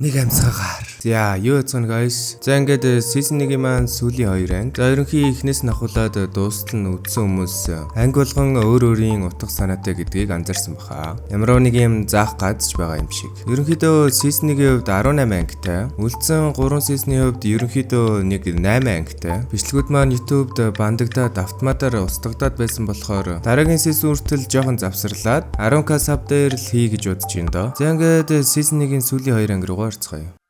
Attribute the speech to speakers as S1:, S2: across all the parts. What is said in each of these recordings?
S1: Нэг амьсгаар. За, юу яцхан guys. За ингээд season 1-ийн маань сүүлийн 2 анги. За, ерөнхий эхнээс нь ахуулаад дуустал нь үдсэн хүмүүс анги болгон өөр өөрийн утга санаатай гэдгийг анзаарсан баха. Ямар нэг юм заах гадж байгаа юм шиг. Ерөнхийдөө season 1-ийн хувьд 18 ангитай. Үлдсэн 3 season-ийн хувьд ерөнхийдөө нэг 8 ангитай. Бичлэгүүд маань YouTube-д бандагдаад автоматар устгагдаад байсан болохоор дараагийн season хүртэл жоохон завсарлаад 10k sub дээр л хий гэж бодож байна доо. За ингээд season 1-ийн сүүлийн 2 анги руугаа орцгоё.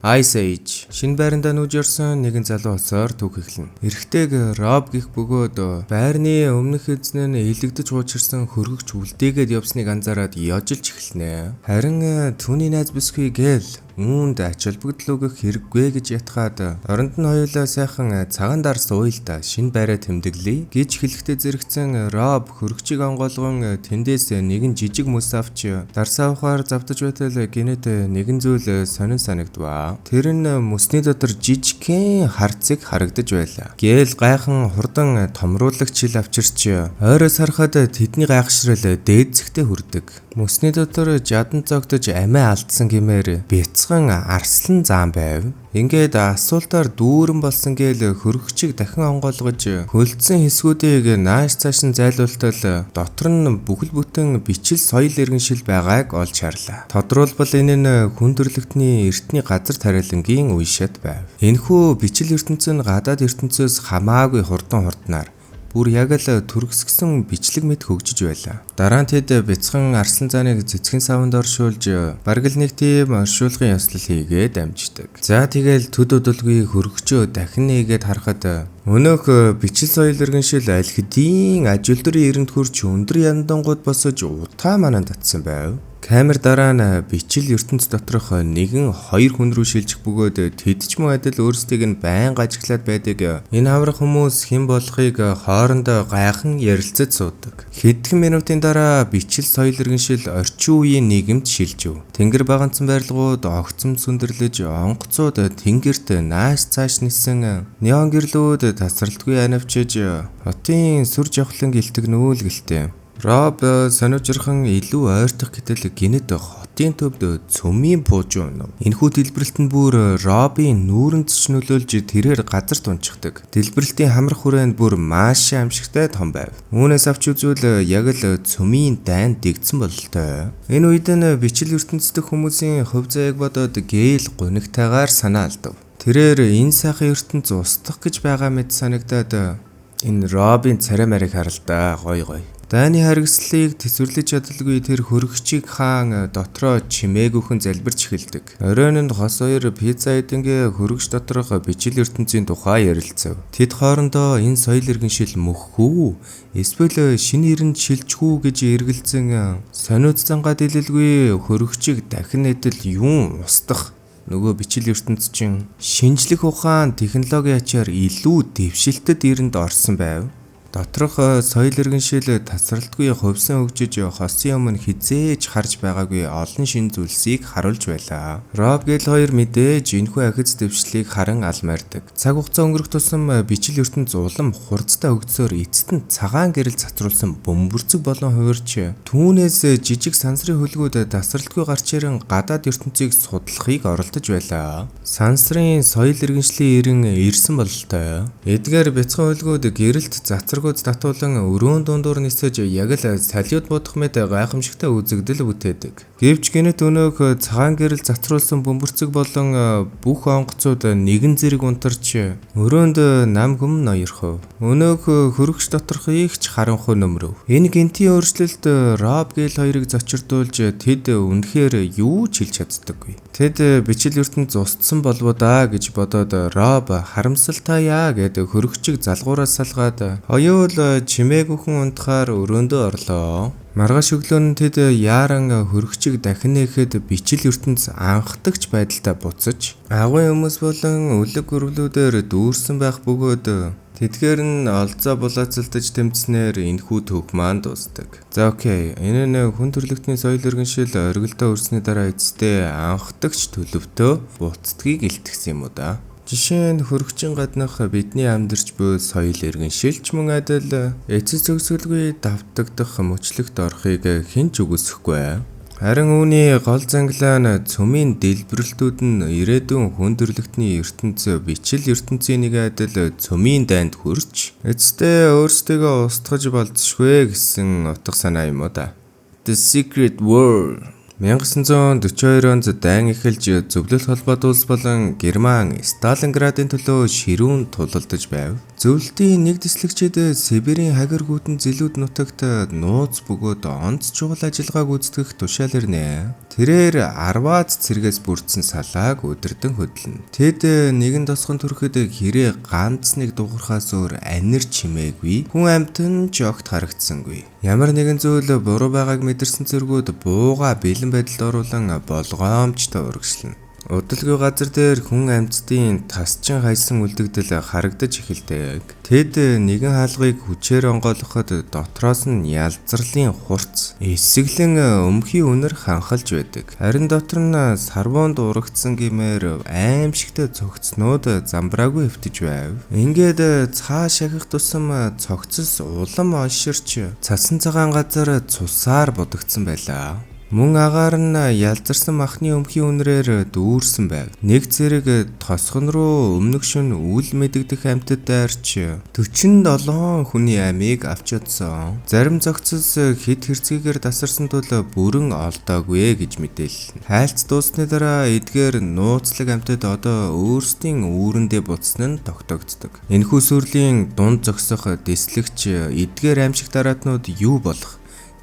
S1: Ice Age. Шинэ байрандаа нүүж орсон нэгэн залуу улсаар түүх эхлэнэ. Эрэгтэйг Rob гих бөгөөд байрны өмнөх эзнээ нь илэгдэж хуучирсан хөргөгч үлдээгээд явсныг анзаараад яжилж эхэлнэ. Харин түүний найз бүсгүй Гэл үүнд ач холбогдол өгөх хэрэггүй гэж ятгаад оронд нь хоёулаа сайхан цагаан дар сууя шинэ байраа тэмдэглэе гэж хэлэхдээ зэрэгцэн Rob хөргөчийг онгоолгон тэндээс нэгэн жижиг мөс авч дарсаа ухаар завдаж байтал гинэт нэгэн зүйл сонин санагдваа. Тэр нь мөсний дотор жижигхэн харцыг харагдаж байлаа. Гэл гайхан хурдан томруулагч хил авчирч ойроос харахад тэдний гайхшрал дээд зэгтээ хүрдэг. Мөсний дотор жадан цогтож амиа алдсан гэмээр бяцхан арслан заан байв. Ингээд асуултаар дүүрэн болсон Гэл хөргөгчийг дахин онгойлгож хөлдсөн хэсгүүдийг нааш цааш нь зайлуултал дотор нь бүхэл бүтэн бичил соёл иргэншил байгааг олж харлаа. Тодруулбал энэ нь хүндрэлтний эртний газар тариалангийн үе шат байв. Энэхүү бичил ертөнцийн гадаад ертөнцөөс хамаагүй хурднаар бүр яг л төрөсгсөн бичлэг мэт хөгжиж байлаа. Дараа нь тэд бяцхан арслан зааныг цэцгийн савнд оршуулж бараг л нэг тийм оршуулгын ёслол хийгээд амждаг. За тэгэл төд удалгүй хөргөчөө дахин нээгээд харахад өнөөх бичил соёл иргэншил аль хэдийн ажилтны эрэнд хурч өндөр яндангууд босож утаа манан татсан байв. Камер дараа нь бичил ертөнц доторх нэгэн хоёр хүн рүү шилжих бөгөөд тэд ч мөн адил өөрсдийг нь байнга ажиглаад байдаг. Энэ аврах хүмүүс хэн болохыг хоорондоо гайхан ярилцаж суудаг. Хэдхэн минутын дараа бичил соёл иргэншил орчин үеийн нийгэмд шилжив. Тэнгэр баганцсан байрлалууд огцом сүндэрлэж онгоцууд тэнгэрт нааш цааш нисэн неон гэрлүүд тасралтгүй анавчиж хотын сүр жавхлан гэлтгнүүл гэлтэй. Rob сануужирхан илүү ойртох гэтэл гинэт хотын төвд цөмийн пууж унав. Энэхүү дэлбэрэлт нь бүр Rob-ийн нүүрэнд ч нөлөөлж тэрээр газар тунчихдаг. Дэлбэрэлтийн хамрах хүрээнд бүр маш аимшигтай том байв. Үүнээс авч үзвэл яг л цөмийн дайн дэгдсэн бололтой. Энэ үед нь бичил ертөнцийн хүмүүсийн хувь заяаг бодоод Гэл гунигтайгаар санаа алдав. Тэрээр энэ сайхан ертөнц устгах гэж байгаа мэт санагдаад энэ Rob-ийн царай марыг харалдаа гой. Дайны харгислыг тэсвэрлэж чадалгүй тэр хөргөгчийг хаан дотроо чимээгүйхэн залбирч эхэлдэг. Оройн нь хос хоёр пицца эдэнгээ хөргөгч доторх бичил ертөнцийн тухай ярилцав. Тэд хоорондоо энэ соёл иргэншил мөххүү эсвэл шинэ эрэнд шилжихүү гэж эргэлзэн сониуд зангаа дэлэлгүй хөргөгчийг дахин эдэл юун устгах нөгөө бичил ертөнц чинь шинжлэх ухаан технологи ачаар илүү дэвшилтэд эрэнд орсон байв. Доторх соёл иргэншил тасралтгүй хувьсан хөгжиж хосын өмнө хизээж харж байгаагүй олон шин зүйлсийг харуулж байлаа. Rob Гэл хоёр мэдээж энэхүү ахиц дэвшлийг харан алмаардаг. Цаг хугацаа өнгөрөх тусам бичил ертөнц улам хурцтай хөгжсөөр эцэст нь цагаан гэрэл цацруулсан бөмбөрцөг болон хувирч түүнээс жижиг сансрын хөлгүүд тасралтгүй гарч ирэн гадаад ертөнцийг судлахыг оролдож байлаа. Сансрын соёл иргэншлийн ирсэн бололтой. Эдгээр бяцхан хөлгүүд гэрэлт цацраг татуулан өрөөн дундуур нисэж яг л салиуд будах мэт гайхамшигтай үзэгдэл бүтээдэг. Гэвч гинэт өнөөх цагаан гэрэл цацруулсан бөмбөрцөг болон бүх онгоцууд нэгэн зэрэг унтарч өрөөнд нам хүм ноёрхов. Өнөөх хөргөгч доторх ихч харанхуй нөмрөв. Энэ гинтийн өөрчлөлт Rob Гэл хоёрыг зочирдуулж тэд үнэхээр юу ч хэлж чаддаггүй. Тэд бичил ертөнц устсан болов даа гэж бодоод Rob харамсалтай гэд хөргөгчийг залгуураас салгаад оюул чимээгүйхэн унтахаар өрөөндөө орлоо. Маргааш өглөө нь тэд яаран хөргөгчийг дахин нээхэд бичил ертөнц анхдагч байдалтай буцаж агуй хүмүүс болон өлөг гөрвлүүдээр дүүрсэн байх бөгөөд Тэдгээр нь олзоо булаацалтаж тэмцснээр энэхүү түүх маань дуусдаг. За окей, энэ нь хүн төрөлхтний соёл иргэншил оргилдоо өрсөний дараа эцэстээ анхдагч төлөвтөө буцдгийг илтгэсэн юм уу да? Жишээ нь хөргөчийн гаднах бидний амьдарч буй соёл иргэншилч мөн адил эцэс зөвсгөлгүй давтагдах мөчлөгт орохыг хэн ч үгүйсэхгүй. Харин үүний гол занглаа нь цөмийн дэлбэрэлтүүд нь ирээдүйн хүн төрөлхтний ертөнцийн бичил ертөнцийн нэг адил цөмийн дайнд хүрч эцэстээ өөрсдөө устгаж болзошгүй гэсэн утга санаа юм уу да. The Secret World 1942 онд дайн эхэлж зөвлөлт холбоот улс болон Герман Сталинградын төлөө ширүүн тулалдаж байв. Зөвлөлтийн нэг дэслэгчид Сибирийн хагар гүтэн зэлүүд нутагт нууц бөгөөд онц чухал ажиллагааг гүйцэтгэх тушаал ирнэ. Тэрээр 10-аад цэргээс бүрдсэн салааг өдөрдөн хөдлөнө. Тэд нэгэн тосгон төрөхөд хэрэг ганц нэг дуурхаас өөр анир чимээгүй, хүн амьтан ч огт харагдсангүй. Ямар нэгэн зүйл буруу байгааг мэдэрсэн цэргүүд бууга бэлэн байдалд оруулан болгоомжтой урагшлана. Удалгүй газар дээр хүн амьтдын тасчин хайсан үлдэгдэл харагдаж эхэлдэг. Тэд нэгэн хаалгыг хүчээр онгойлгоход дотроос нь ялзарлын хурц эсэглэн өмхийн үнэр ханхалж байдаг. Харин дотор нь сарвуунд урагдсан гэмээр аимшигтэй цогцнууд замбраагүй хэвтэж байв. Ингээд цаа шахих тусам цогцос улам онширч цасан цагаан газар цусаар будагдсан байлаа. Мөн агаар нь ялзарсан махны өмхийн үнрээр дүүрсэн байв. Нэг зэрэг тосгон руу өмнөх шөнө үл мэдэгдэх амьтад дайрч 47 хүний амийг авч чадсан. Зарим зохицос хэд хэрцгийгээр тасарсан тул бүрэн олдоогүй гэж мэдээллээ. Хайлт дуусны дараа эдгээр нууцлаг амьтад одоо өөрсдийн үүрэндээ буцсан нь тогтогддог. Энэхүү сүрлийн дунд зогсох дэслэгч эдгээр аимшиг дараатнууд юу болох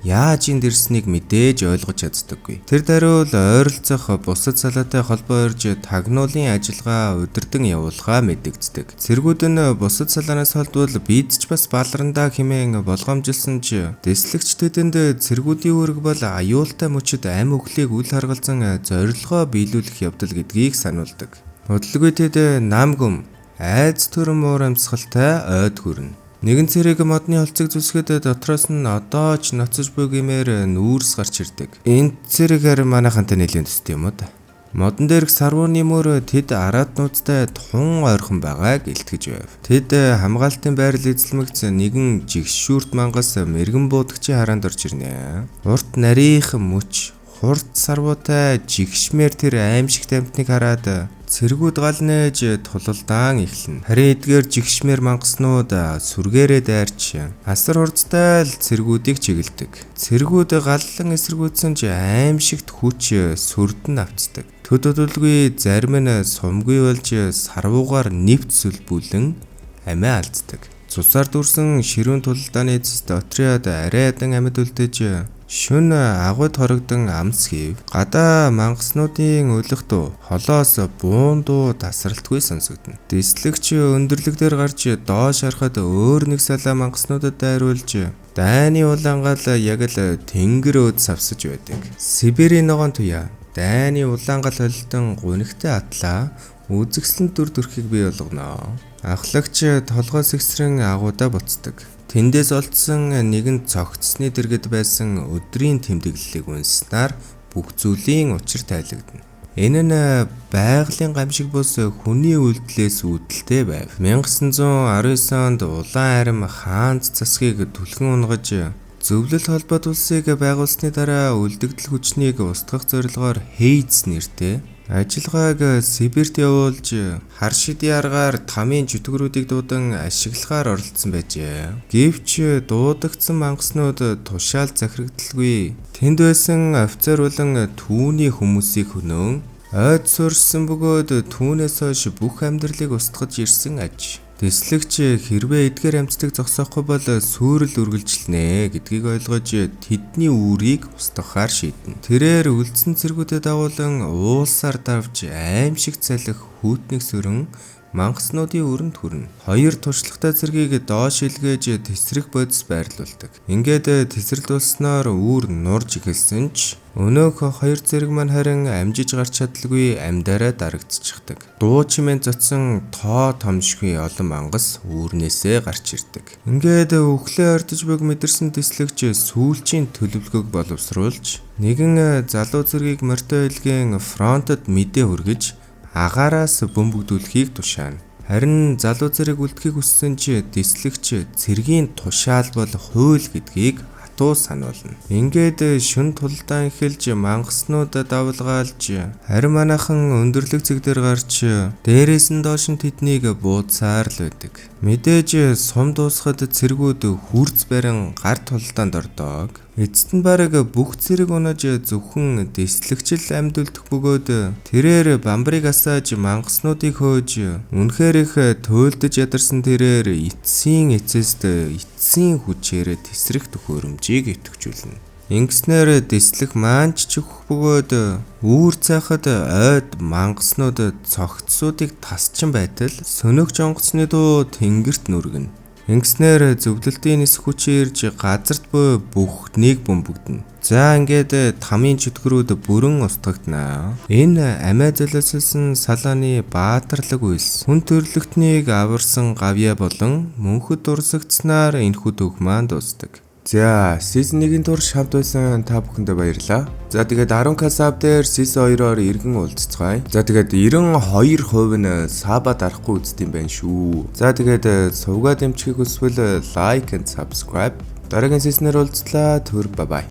S1: яаж энд ирснийг мэдээж ойлгож чаддаггүй. Тэр даруул ойролцох бусад салаатай холбоо ирж тагнуулын ажиллагаа удирдан явуулахаа мэдэгддэг. Цэргүүд нь бусад салаанаас холдвол бид ч бас балрандаа хэмээн болгоомжилсан ч дэслэгч тэдэнд цэргүүдийн үүрэг бол аюултай мөчөд ам өглийг үл харгалзан зорилгоо биелүүлэх явдал гэдгийг сануулдаг. Удалгүй тэд нам гүм айц төрөн муур амьсгалтай ойд хүрнэ. Нэгэн цэрэг модны холцыг зүсгэд дотроос нь одоо ч ноцож буй гэмээр нүүрс гарч ирдэг. Энэ цэрэг харин манайхантай нэлээд төстэй юм уу да. Модон дээрх сарвууны мөр тэд араад нууцтай тун ойрхон байгааг илтгэж байв. Тэд хамгаалтын байрал эзлэмэгц нэгэн жигшүүрт мангас мэрэгэн буудагчийн хараанд орж ирнэ. Урт нарийнхан мөч хурд сарвуутай жигшмээр тэр аимшигт амьтныг хараад цэргүүд гал нээж тулалдаан эхэлнэ. Харин эдгээр жигшмээр мангаснууд сүргээрээ дайрч асар хурдтай л цэргүүдийг чиглэдэг. Цэргүүд галлан эсэргүүцсэн ч аимшигт хүч сүрдэн авцдаг. Төдөлгүй зарим нь сумгүй болж сарвуугаар нэвт сүлбүүлэн амиа алддаг. Цусаар дүүрсэн ширүүн тулалдааны эцэст отряд арай ядан амьд үлдээж шүн агуйд хорогдсон амс хийв. Гадаа мангаснуудын өлөх холоос буун дуу тасралтгүй сонсогдно. Дэслэгч өндөрлөг дээр гарч доош харахад өөр нэг салаа мангаснуудад дайруулж дайны улаангаал яг л тэнгэр өд савсаж байдаг. Сибирийн ногоон туяа дайны улаангаал холилдон гунигтай атлаа үзэгслэн дүр төрхийг бий болгоно. Ахлагч толгоос ихсрэн агуудаа буцдаг. Тэндээс олдсон нэгэн цогцсны дэргэд байсан өдрийн тэмдэглэлийг унснаар бүх зүйлийн учир тайлагдана. Энэ нь байгалийн гамшиг бус хүний үйлдэлээс үүдэлтэй байв. 1919 онд улаан арим хаант засгийг түлхэн унгаж зөвлөлт холбоот улсыг байгуулсны дараа үлдэгдэл хүчнийг устгах зорилгоор Хейц нэртэй ажиллагааг Сибирт явуулж хар шидийн аргаар тамийн жүтгэрүүдийг дуудан ашиглахаар оролцсон байжээ. Гэвч дуудагдсан мангаснууд тушаал захирагдалгүй. Тэнд байсан офицер болон түүний хүмүүсийг хөнөөн ойд суурьсан бөгөөд түүнээс хойш бүх амьдралыг устгаж ирсэн аж. Дэслэгч хэрвээ эдгээр амьтдыг зогсоохгүй бол сүрэл үргэлжилнэ гэдгийг ойлгож тэдний үүрийг устгахаар шийднэ. Тэрээр үлдсэн цэргүүдэд дагуулan уулсаар давж аимшиг цалих хүүтнийг сөрөн мангаснуудын өрөнд хүрнэ. Хоёр туршлагатай цэргийг доош илгээж тесрэх бодис байрлуулдаг. Ингээд тесрэлдүүлснээр үүр нурж эхэлсэн ч өнөөх хоёр зэрэг маань харин амжиж гарч чадалгүй амьдараа дарагдчихдаг. Дуу чимээ зодсон тоо томшгүй олон мангас үүрнээсээ гарч ирдэг. Ингээд өглөө ардж буг мэдэрсэн тислэгч сүүлчийн төлөвлөгөөг боловсруулж нэгэн залуу цэргийг морьтой илгээн фронтод мэдээ хүргэж агаараас бөмбөгдүүлэхийг тушаана. Харин залуу цэрэг үлдэхийг хүссэн ч дислэгч цэргийн тушаал бол хууль гэдгийг хатуу сануулна. Ингээд шүн тулдаан эхэлж мангаснууд давлгаалж харин манайхан өндөрлөг цэг дээр гарч дээрээс нь доош нь тэднийг буудсаар л байдаг. Мэдээж сум дуусахад цэргүүд хүрц барин гар тулдаанд ордог. Эцэст нь бараг бүх цэрэг унаж зөвхөн дислэгчл амьд үлдэх бөгөөд тэрээр бамбарыг асааж мангаснуудыг хөөж үнэхээр их туйлдж ядарсан тэрээр эцсийн эцэст эцсийн хүчээр тесрэх төхөөрөмжийг идэвхжүүлнэ. Ингэснээр дислэх маань чичгэх бөгөөд үүр цайхад ойд мангаснууд цогцсуудыг тасчин байтал сөнөгч онгоцны дуу тэнгэрт нүргэнэ. Ингэснээр зөвлөлтийн нисэх хүчин ирж газарт буй бүхнийг бөмбөгдөнө. За ингээд тамийн чөтгөрүүд бүрэн устгагдана. Энэ амиа золиослсон салааны баатарлаг үйлс хүн төрлөختнийг аварсан гавья болон мөнхөд дурсагдсанаар энэхүү төг маань дуусдаг. За, season 1-ийн турш хамт байсан та бүхэндээ баярлалаа. За тэгээд 10 касап дээр season 2-оор иргэн уулзцгаая. За тэгээд 92% нь саба дарахгүй үзт юм байна шүү. За тэгээд сувгаа дэмжихийг хүсвэл like and subscribe. Дараагийн season-ээр уулзлаа. Түр бай бай.